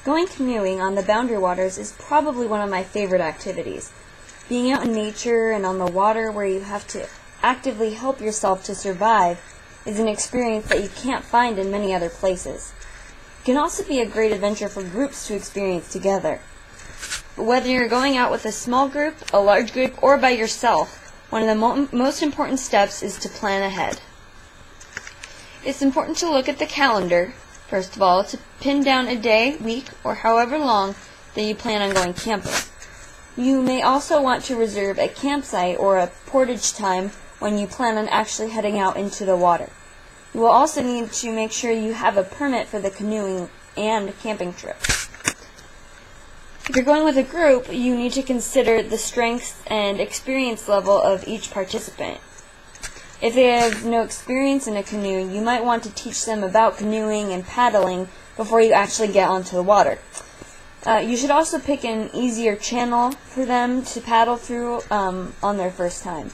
Going canoeing on the Boundary Waters is probably one of my favorite activities. Being out in nature and on the water where you have to actively help yourself to survive is an experience that you can't find in many other places. It can also be a great adventure for groups to experience together. But whether you're going out with a small group, a large group, or by yourself, one of the most important steps is to plan ahead. It's important to look at the calendar, first of all, to pin down a day, week, or however long that you plan on going camping. You may also want to reserve a campsite or a portage time when you plan on actually heading out into the water. You will also need to make sure you have a permit for the canoeing and camping trip. If you're going with a group, you need to consider the strengths and experience level of each participant. If they have no experience in a canoe, you might want to teach them about canoeing and paddling before you actually get onto the water. You should also pick an easier channel for them to paddle through on their first time.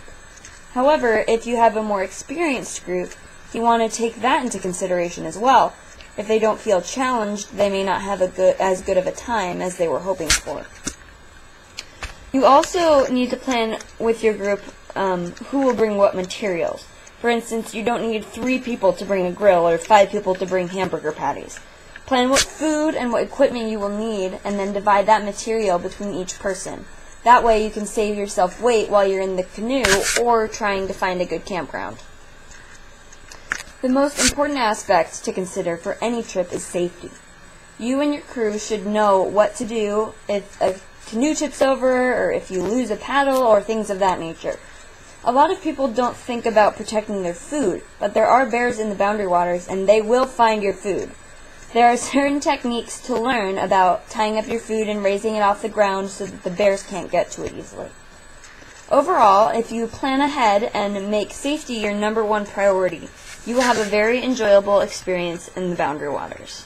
However, if you have a more experienced group, you want to take that into consideration as well. If they don't feel challenged, they may not have as good of a time as they were hoping for. You also need to plan with your group who will bring what materials. For instance, you don't need 3 people to bring a grill or 5 people to bring hamburger patties. Plan what food and what equipment you will need, and then divide that material between each person. That way you can save yourself weight while you're in the canoe or trying to find a good campground. The most important aspect to consider for any trip is safety. You and your crew should know what to do if a canoe tips over or if you lose a paddle or things of that nature. A lot of people don't think about protecting their food, but there are bears in the Boundary Waters and they will find your food. There are certain techniques to learn about tying up your food and raising it off the ground so that the bears can't get to it easily. Overall, if you plan ahead and make safety your #1 priority, you will have a very enjoyable experience in the Boundary Waters.